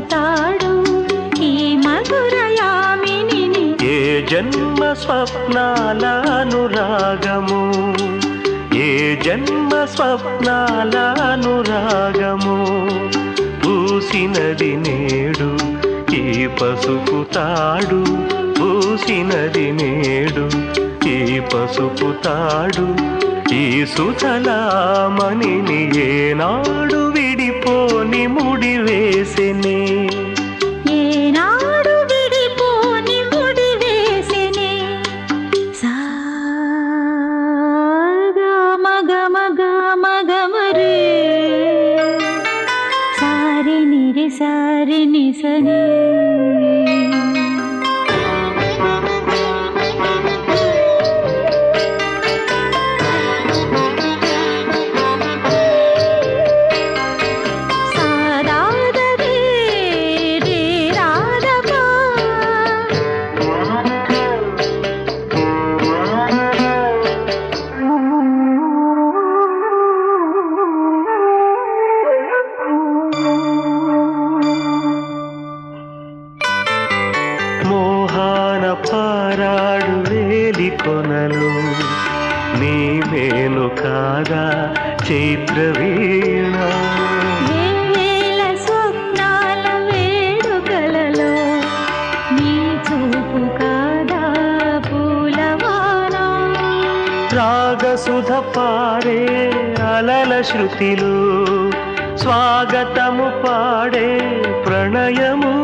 పసుపుతాడు ఈ మధురయామిని. ఏ జన్మ స్వప్నాల అనురాగము, ఏ జన్మ స్వప్నాల అనురాగము, పూసినది నేడు ఈ పసుపుతాడు, పూసినది నేడు ఈ పసుపుతాడు. ఈ సుతలామణిని ఏనాడు విడిపోని ముడి వేసెనే, ఏనాడు విడిపోని ముడి వేసెనే. సాగా మగ మగ మగమరే సారి నిరి సారి నిసనే. పారాడు వేలి కొనలు నీవేను కాదా చైత్రవీణ. వేల స్వప్నాల వేడుకలలో నీ చూపు కాదా పూలవాన. రాగసుధ పారే అలల శృతిలు స్వాగతము పాడే ప్రణయము.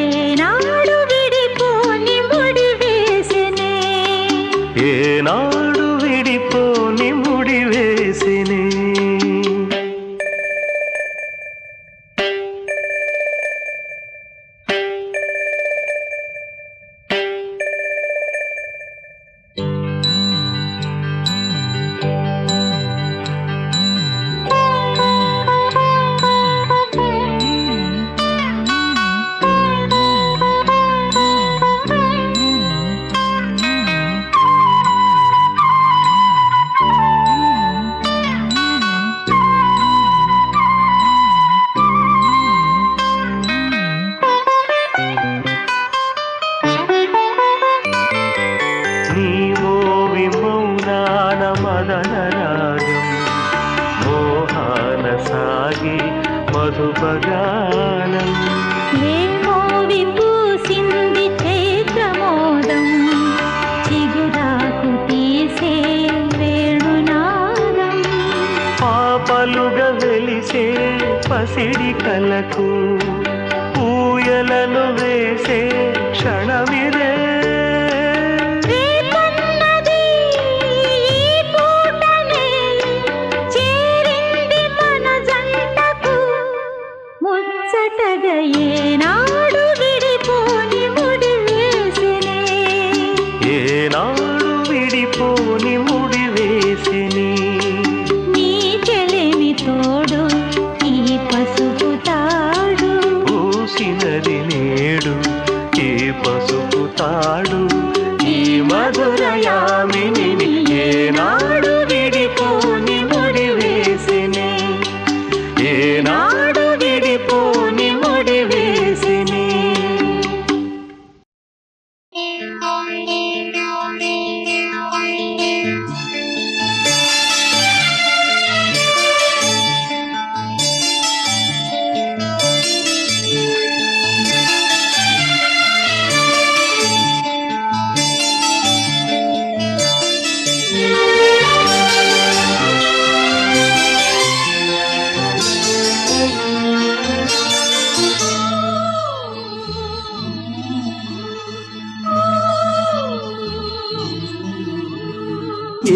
ఏనాడు విడిపోని ముడి వేసెనే, ఏనాడు విడిపోని ముడి వేసెనే. మదనరాగం మోహాన సాగి మధుపగానం. ఏమో విపూసింది చైత్రమోదం చిగురాకు తీసే వేణునాదం. పాపలుగా వెలిసే పసిడి కలకు ఊయలను వేసే క్షణమిదే. ఏనాడు విడిపోని ముడి వేసెనే, ఏనాడు విడిపోని ముడి వేసెనే. నీ చెలిమి తోడు ఈ పసుపుతాడు, పూసినది నేడు ఈ పసుపుతాడు. ఈ మధురయామిని ఏనాడు విడిపోని ముడి వేసెనే, ఏనాడు విడిపోని ముడి వేసెనే.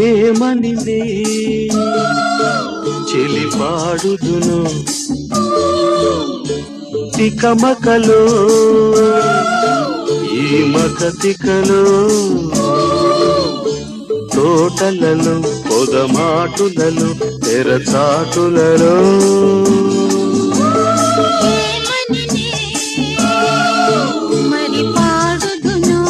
ఏమనివే చెలిపాడుదును తికమకలో ఈ మకతికలో తోటలలో పొదమాటులలో తెరచాటులలో మరి పాడుదును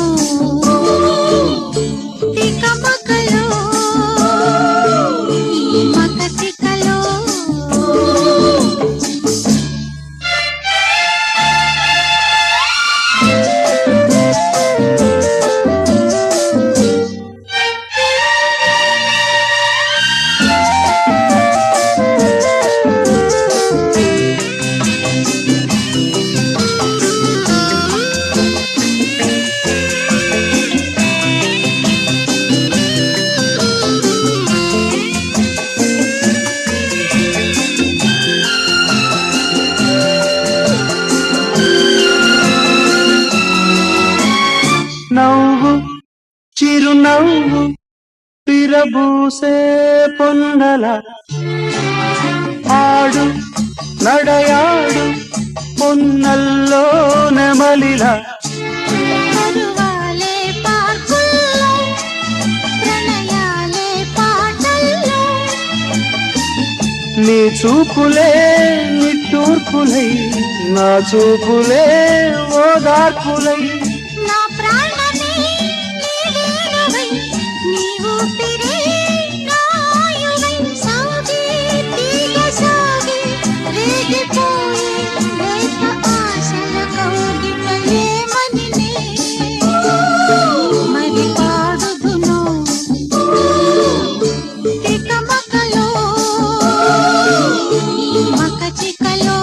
నవ్వు చిరునవ్వు విరబూసే పొన్నల ఆడు నడయాడు పొన్నల్లో నెమలిలా పరువాలే పార్కుల్లో ప్రణయాలే పాటల్లో నీ చూపులే నిట్టూర్పులై నా చూపులే ఓదార్పులై నా ప్రాణమే నీవేనువై నీ ఊపిరే నాయువై సాగే తీగ సాగే రేగిపోయే రేఖ ఆశల కౌగిటలేమని మరి పాడుదును తికమకలో ఈ మక చికలో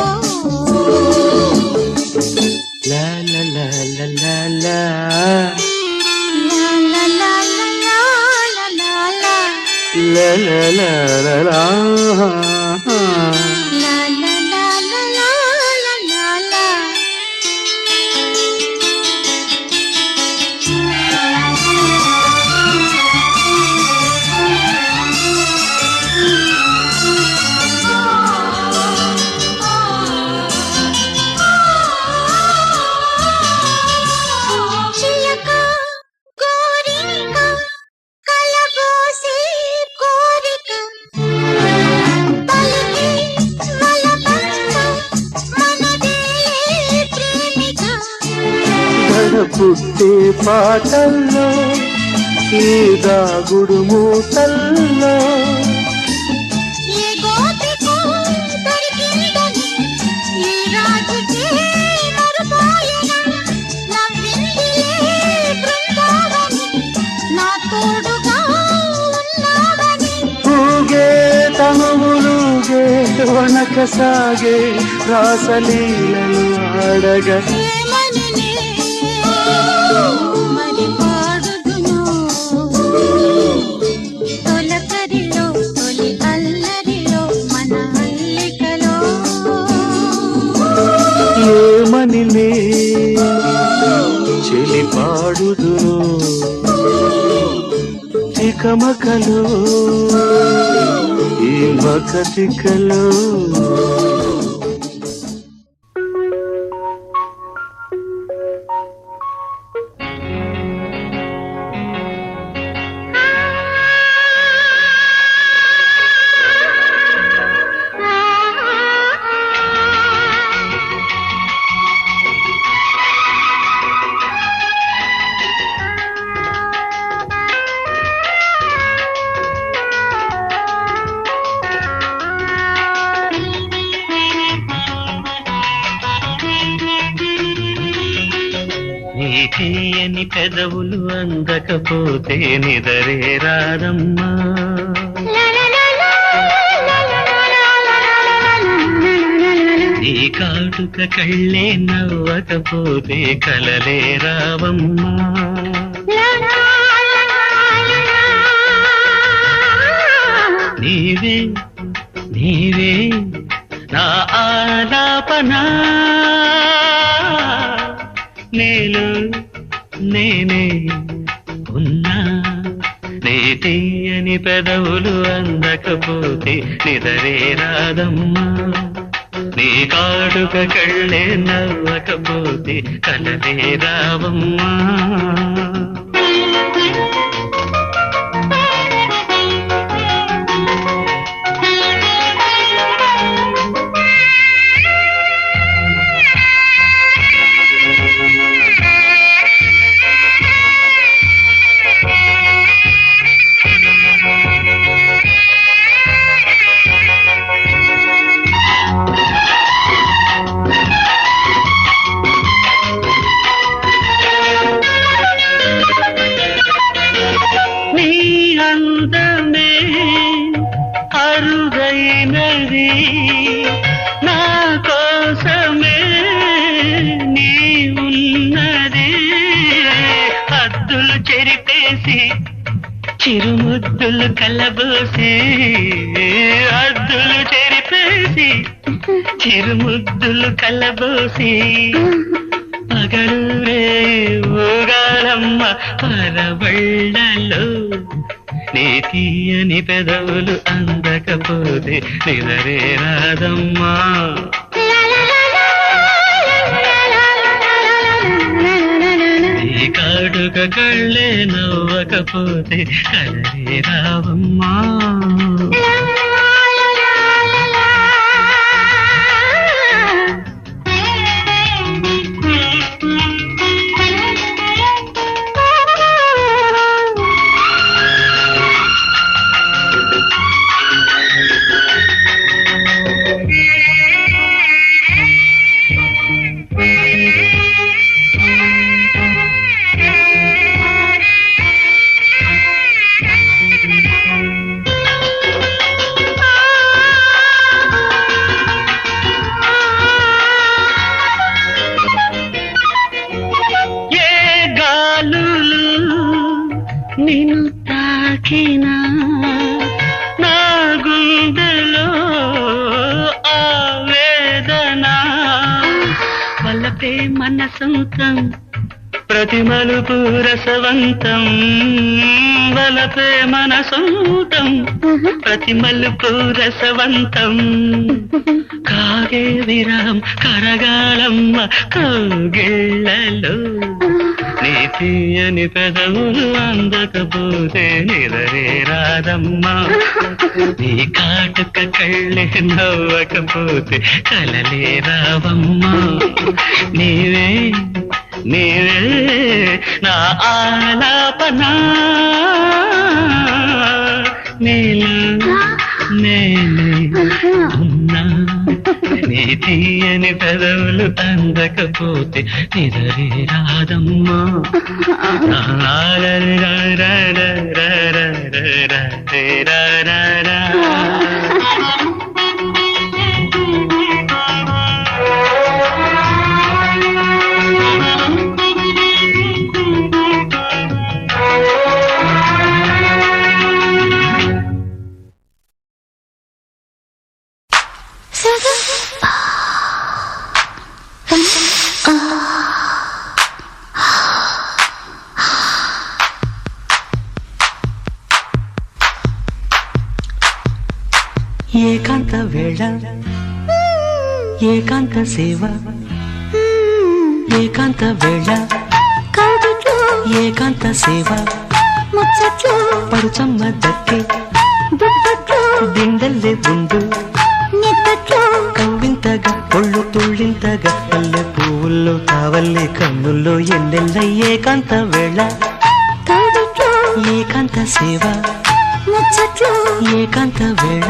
లా లా లా లా లా లా లా లా లా లా లా లా లా లా లా లా లా. లా లా లా లా లా లా లా. చిలక కోరిక కలబోసే కోరిక పలికి వలపంత మనదేలే ప్రేమిక గడ పుట్టే పాటల్లో ఈ దాగుడు మూతల్లో ఏ గోపికో దొరికిందని ఈ రాజుకే మరుపాయన నవ్విందిలే బృందావని నా తోడుగా ఉన్నావని ఊగే తనువులుగే వనక సాగే రాసలీలలు ఆడగా ఏమని మరి పాడుదును తొలకరిలో తొలి అల్లరిలో మన అల్లికలో ఏమని చెలి పాడుదును తికమకలో ఈ మక తికలో నీ తీయని పెదవులు అందకపోతే నిదరే రాదమ్మా నీ కాటుక కళ్ళే నవ్వకపోతే కలలే రావమ్మా నీవే నీవే నా ఆలాపనా నేలు నేనే ఉన్నా నీ తీయని పెదవులు అందకపోతే నిదరే రాదమ్మా నీ కాడుక కళ్ళే నవ్వకపోతే కలలే రావమ్మా చిరుముద్దులు కలబోసి అద్దులు చెరిపేసి చిరుముద్దులు కలబోసి పగలు రే ఊగాల కరగాలమ్మ పరవళ్ళలో నీ తీయని పెదవులు అందకపోతే నిదరే రాదమ్మా నీ కాటుక కళ్ళే నవ్వకపోతే కలరే రావమ్మా నిన్ను తాకినా నా గుండెలో ఆవేదన వల్లపే మన సొంతం ప్రతి మలుపు రసవంతం వలపే మన సొంతం ప్రతి మలుపు రసవంతం కాగే విరాం కరగాలమ్మ కౌగిళ్ళలో నీ తీయని పెదవులు అందకపోతే నిదరే రాదమ్మా నీ కాటుక కళ్ళే నవ్వకపోతే కలలే రావమ్మా నీవే నీవే నా ఆలాపనా నీలా నేనే ఉన్నా నీ తీయని పెదవులు అందకపోతే నిదరే రాదమ్మా ఏకాంత వేళ ఏకాంత సేవ ఏకాంత వేళ ఏకాంత సేవ ముచ్చట్లు పరుచమ్మ దక్కే దుప్పట్లు దిండల్లే ఉండు నిప్పట్లు కవ్వింతగా ఒళ్ళు తుళ్ళింతగా పల్లె పువ్వుల్లో తావల్లే కన్నుల్లో ఎన్నెల్ల ఏకాంత వేళ కౌగిట్లు ఏకాంత సేవ ముచ్చట్లు ఏకాంత వేళ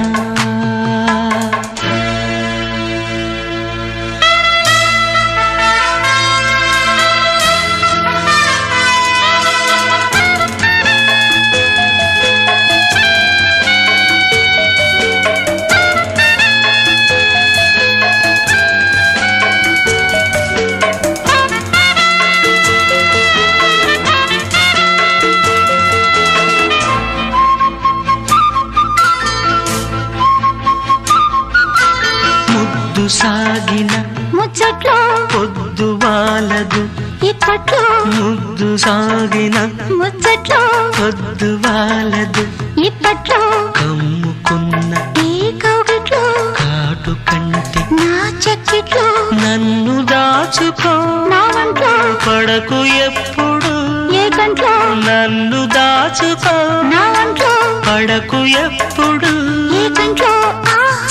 సాగిన ముచ్చట్లు పొద్దు వాలదు ఇప్పట్లు ముద్దు సాగిన ముచ్చట్లు పొద్దు వాలదు ఇప్పట్లు కమ్ముకున్న ఈ కౌగిట్లు కాటు కంటే నా చెక్కిట్లు నన్ను దాచుకో నా వంట్లో పడకు ఎప్పుడు ఏ గంట్లో నన్ను దాచుకో నా వంట్లో పడకు ఎప్పుడు ఏ గంట్లో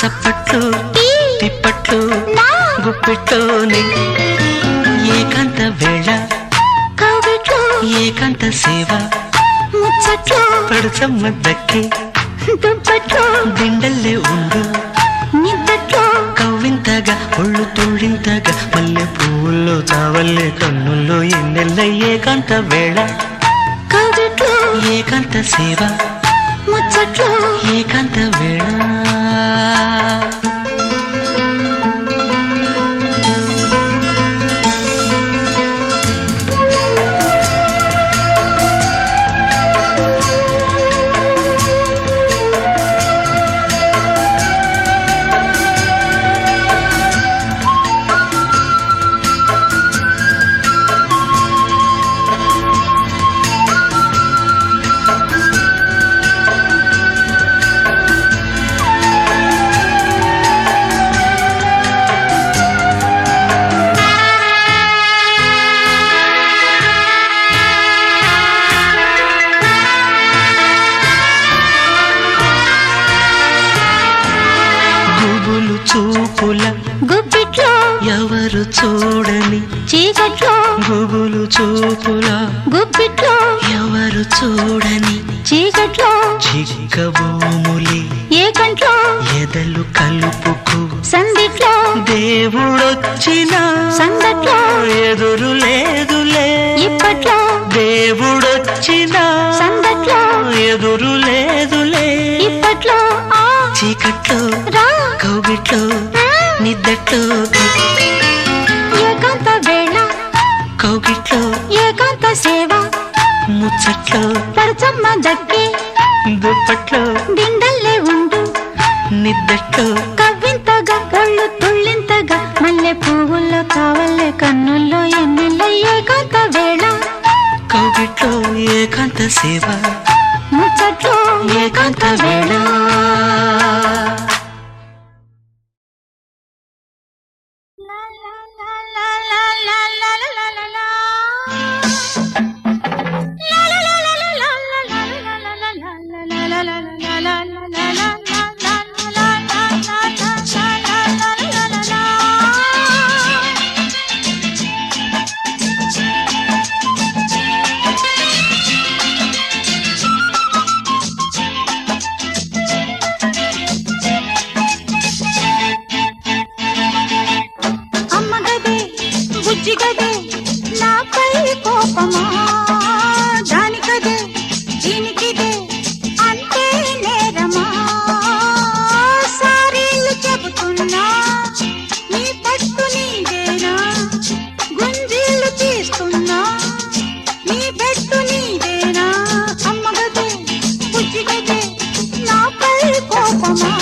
చప్పట్లు తిప్పట్లు గుప్పిట్లోని ఏకాంత వేళ కౌగిట్లు ఏకాంత సేవ ముచ్చట్లు పడుచమ్మ దక్కి దుప్పట్లు దిండల్లే ఉండు నిద్దట్లో కవ్వింతగా ఒళ్ళు తుళ్ళింతగా మల్లె పువ్వుల్లో చావల్లే కన్నుల్లో ఎన్నెల్ల ఏకాంత వేళ కౌగిట్లు ఏకాంత సేవ ముచ్చట్లు ఏకాంత వేళ చూపుల గుప్పిట్లో ఎవరు చూడని చీకట్లో గుబులు చూపుల గుప్పిట్లో ఎవరు చూడని చీకట్లో చిక్కబూములి ఏ కంట్లో ఎదలు కలుపుకు సందిట్లో దేవుడొచ్చిన సందట్లో ఎదురు లేదులే ఇప్పట్లో దేవుడొచ్చిన సందట్లో ఎదురు లేదులే ఇప్పట్లో చీకట్లో రా కౌగిట్లో నిద్దట్లో ఏకాంత వేళ కౌగిట్లో ఏకాంత సేవ ముచ్చట్లో పరచమ్మ దక్కి దుప్పట్లో దిండల్లే ఉండు నిద్దట్లో కవ్వింతగా ఒళ్ళు తుళ్ళింతగా మల్లె పువ్వుల్లో కావల్లే కన్నుల్లో ఎన్నెల్ల ఏకాంత వేళ కౌగిట్లో ఏకాంత సేవ ముచ్చట్లో ఏకాంత వేళ బుజ్జిగదే నాపై కోపమా దానికదే దీనికిదే అంతే నేరమా సారీలు చెబుతున్నా నీ పట్టు నీదేనా గుంజీలు తీస్తున్నా నీ పెట్టు నీదేనా అమ్మగదే బుజ్జిగదే నాపై కోపమా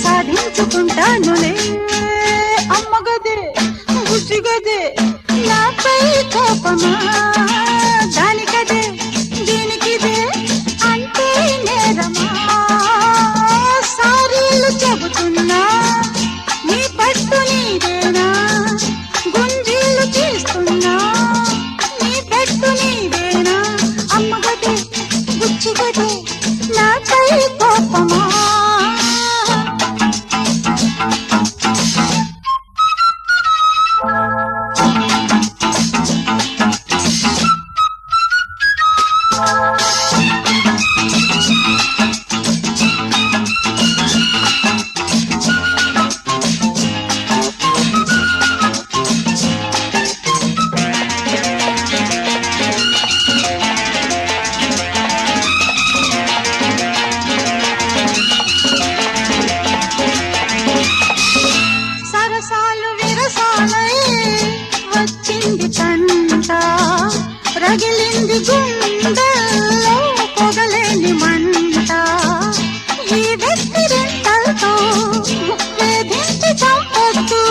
సాధించుకుంటానులే అమ్మగదే బుజ్జిగదే నాపై కోపమా దానికదే దీనికిదే అంటే నేరమా సారీలు చెబుతున్నా నీ పట్టు నీదేనా గుంజీలు తీస్తున్నా నీ పెట్టు నీదేనా అమ్మగదే బుజ్జిగదే నాపై కోపమా రగిలింది గుండెల్లో పొగలేని మంట ఈ వ్యక్తి రెంటలతో వేధించి చంపొద్దు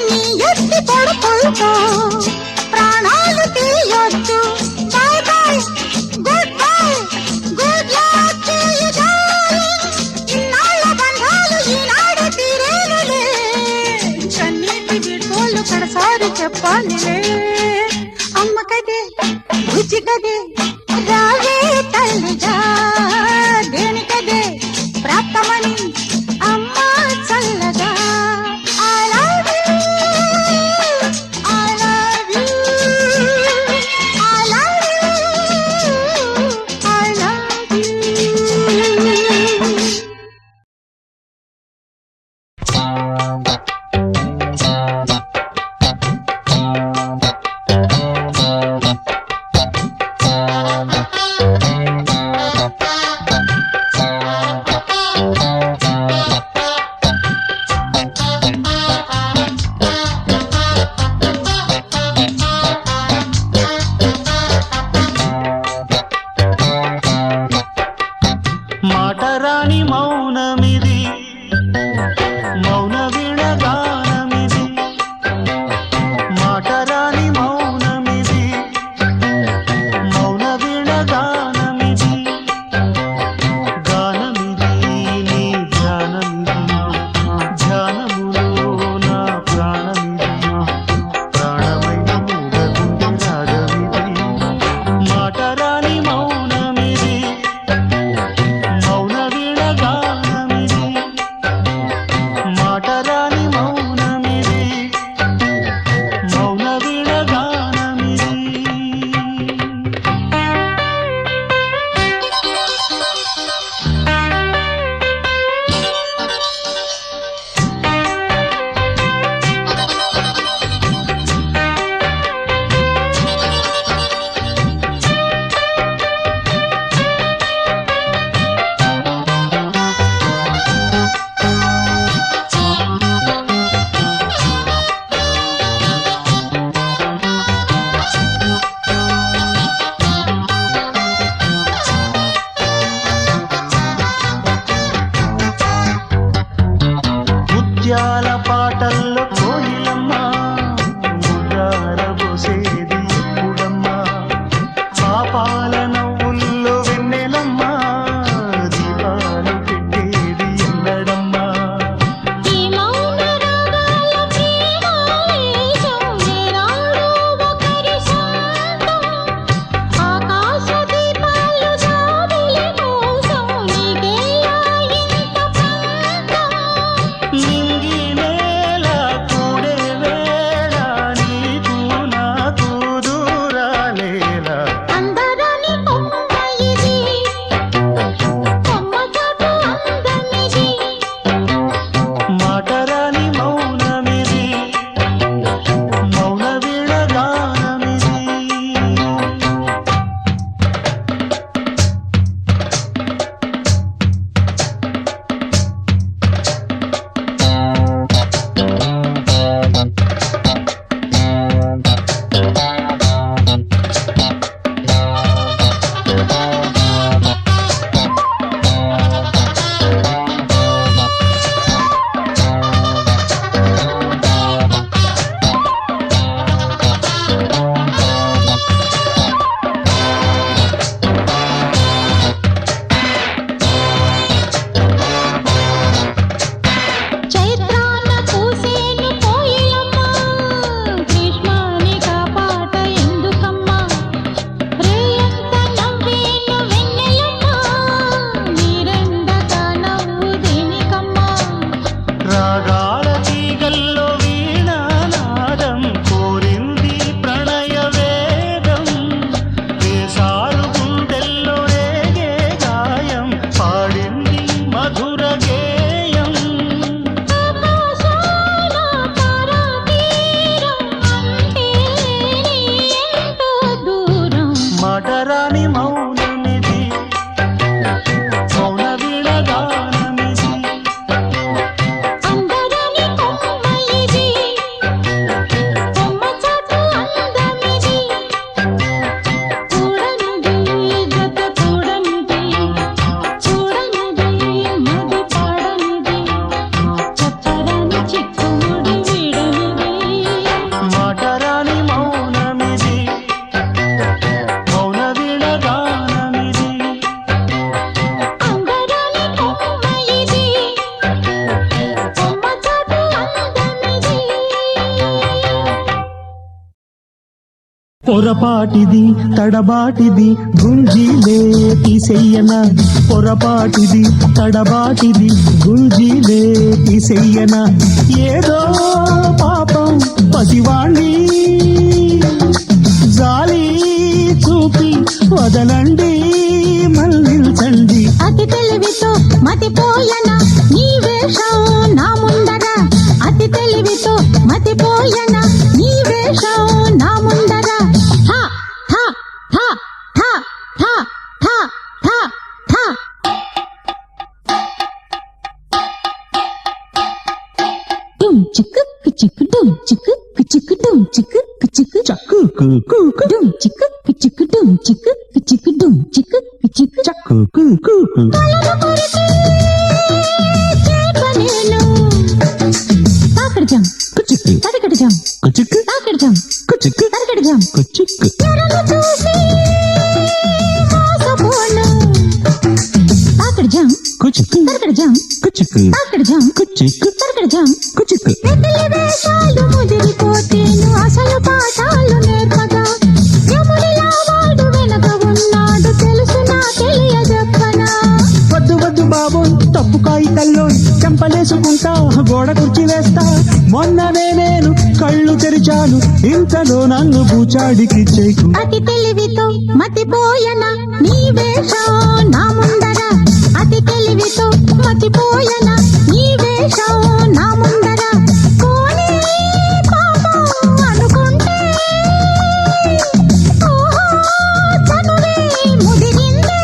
నీ ఎత్తి పొడుపులతో ప్రాణాలు తీయొద్దు bye bye good luck to you darling ఇన్నాళ్ళ బంధాలు ఈనాడు తీరేనులే కన్నీటి విడుదల కడసారి చెప్పాలిలే అమ్మకదే బుజ్జిగదే రావే తల్లిగా దేనికదే ప్రాప్తమని అమ్మ చల్లగా మాటరాని మౌనమిది మౌన వీణగానమిది అందరని కొమ్మ ఇది కొమ్మ చాటు అందమిది చూడనిది జత చూడనిది చూడనిది మది పాడనిది చెప్పరాని చిక్కుముడి వీడనిది మాటరాని మౌనమిది మౌన వీణగానమిది అందరని కొమ్మ ఇది కొమ్మ చాటు అందమిది పొరపాటిది తడబాటిది గుంజీలే తీసెయ్యన పొరపాటిది తడబాటిది గుంజీలే తీసెయ్యన ఏదో పాపం పసివాణ్ణి జాలి చూపి వదలండి మళ్ళించండి అతి తెలివితో మతిపోయన నీ వేషం నా ముందర అతి తెలివితో మతిపోయన నీ వేషం నా ముందర థ థ థ థ థ థ థ థ డుమ్ చిక్కు చిక్కు డుమ్ చిక్కు చిక్కు డుమ్ చిక్కు చిక్కు చక్కు డుమ్ చిక్కు చిక్కు డుమ్ చిక్కు చిక్కు డుమ్ చిక్కు చిక్కు చక్కు కలలు కొరికి చేప నేను తాకడజం కుచిక్కు తడకడజం కుచిక్కు తాకడజం కుచిక్కు తడకడజం కుచిక్కు ఎరను చూసి మోసపోను తాకడజం కుచిక్కు తడకడజం కుచిక్కు తాకడజం కుచిక్కు తడకడజం కుచిక్కు వెతిలి వేషాలు ముదిరిపోతేను అసలు పాఠాలు నేర్పగా యముడిలా వాడు వెనక ఉన్నాడు తెలుసు నా తెలియజెప్పనా వద్దు వద్దు బాబు తప్పుకాయి కల్లో చెంపలేసుకుంటా గోడ కుర్చీ వేస్తా మొన్ననే నేను కళ్ళు తెరిచాను ఇంతలో నన్ను బూచాడికి చేకు అతి తెలివితో మతిపోయన నీ వేషం నా ముందర అతి తెలివితో మతిపోయన నీ వేషం నా ముందర పోనీ పాపం అనుకుంటే ఓహో చనువే ముదిరిందే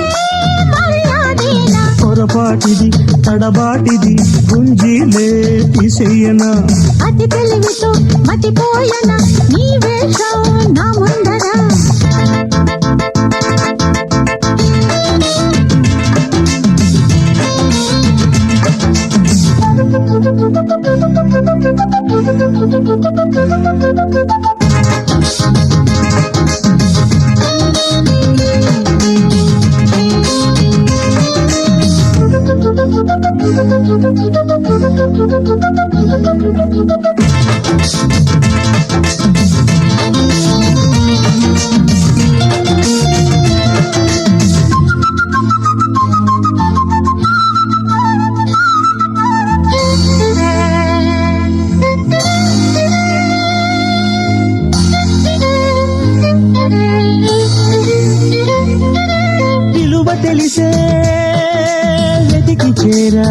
మర్యాదేనా పొరపాటిది తడబాటిది గుంజీలే తీసేయనా అతి తెలివితో మతిపోయన నీ వేషం నా ముందర విలువ తెలిసే వెతికి చేరా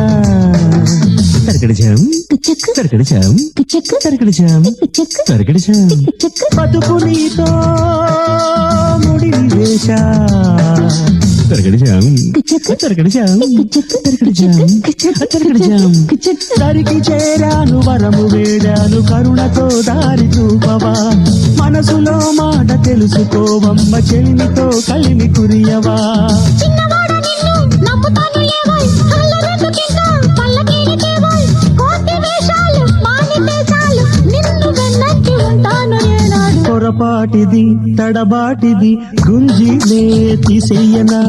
తరగడిచాం చెక్కు తరగడిచాం చెక్కు తరగడిచాం చెక్కు తరగడిచాం చెక్కు బతుకు నీతో ముడి వేశా తరగడిచాం చెక్కు తరగడిచాం చెక్కు తరగడిచాం తరగడిచాం దరికి చేరాను వరము వేడాను కరుణతో దారి చూపవా మనసులో మాట తెలుసుకోవమ్మ చెల్లితో కలిమి కురియవా చిన్నవాడ నిన్ను నమ్ముతాను లేవాయ్ అల్లరెందుకింత పల్లకీనికేవాయ్ కోటి వేషాలు మానితే చాలు నిన్ను వెన్నంటి ఉంటాను ఏనాడు పొరపాటిది తడబాటిది గుంజీలే తీసేయనా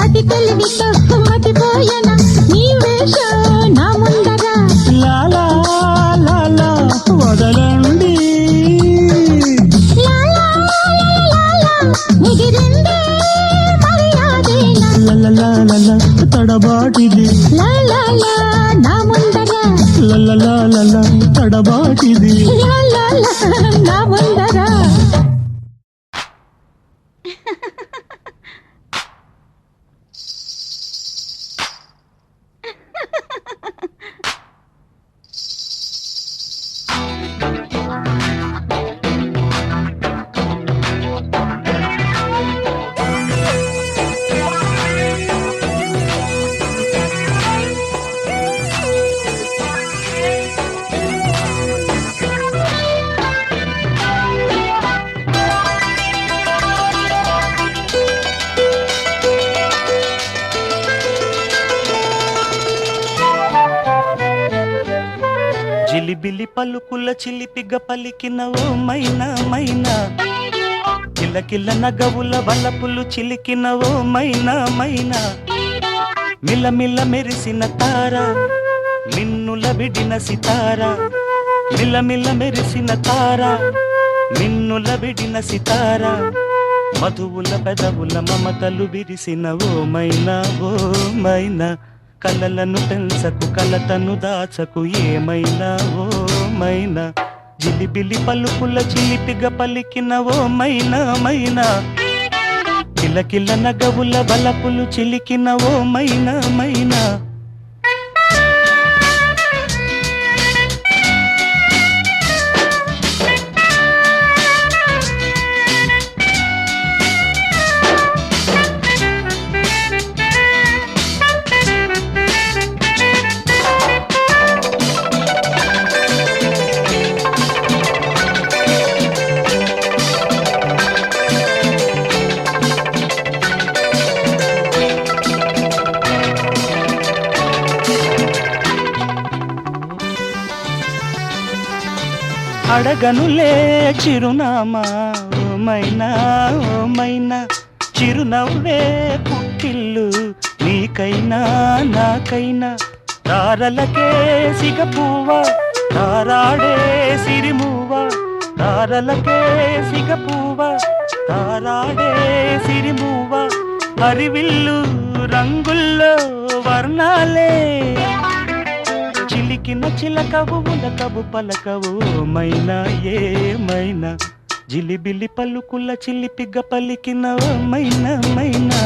అతి తెలివితో మతిపోయన నీ వేషం నా ముందర లాలా లాలా వదలండి లాలా లాలా ముగిరిందే మర్యాదేనా లలలాలల తడబాటిది లాలా నా ముందర లలలాలల తడబాటిది లాలా నా ముందర జిలిబిలి పలుకుల చిలిపిగ పలికిన ఓ మైనా మైనా కిలకిల నగవుల వలపులు చిలికిన ఓ మైనా మైనా మిలమిల మెరిసిన తార మిన్నుల విడిన సితార మిలమిల మెరిసిన తార మిన్నుల విడిన సితార మధువుల పెదవుల మమతలు విరిసిన ఓ మైనా కలలను పెంచకు కలతను దాచకు ఏమైనా ఓ మైనా జిలిబిలి పలుకుల చిలిపిగ పలికిన ఓ మైనా మైనా కిలకిల నగవుల బలపులు చిలికిన ఓ మైనా మైనా అడగనులే చిరునామా ఓ మైనా చిరునవ్వే పుట్టిల్లు నీకైనా నాకైనా తారలకే సిగపువ్వ తారాడే సిరిమువ్వ తారలకే సిగపువ్వ తారాడే సిరిమువ్వ హరివిల్లు రంగుల్లో వర్ణాలే చిలికిన చిలకవు ఉలకవు పలకవు మైనా ఏమైనా జిలిబిలి పలుకుల చిలిపిగ పలికిన ఓ మైనా మైనా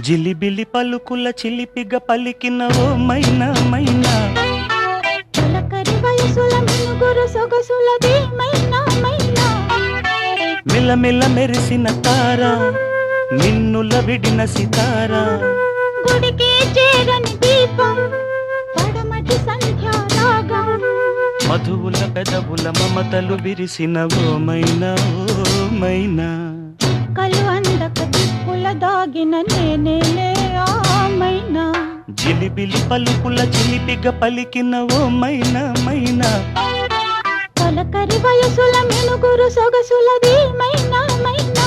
జిలిబిలి పలుకుల చిలిపిగ పలికిన ఓ మైనా మైనా చిలకరి వయసుల మినుగురు సొగసులది మైనా మైనా మిలమిల మెరిసిన తార మిన్నుల విడిన సితార గుడికి చేరని దీపం పడమటి సంధ్యా రాగం మధువుల పెదవుల మమతలు విరిసిన ఓ మైనా కలు అందక దిక్కుల దాగిన నేనేలే ఆ మైనా జిలిబిలి పలుకుల చిలిపిగ పలికిన ఓ మైనా తొలకరి వయసుల మినుగురు సొగసులది మైనా మైనా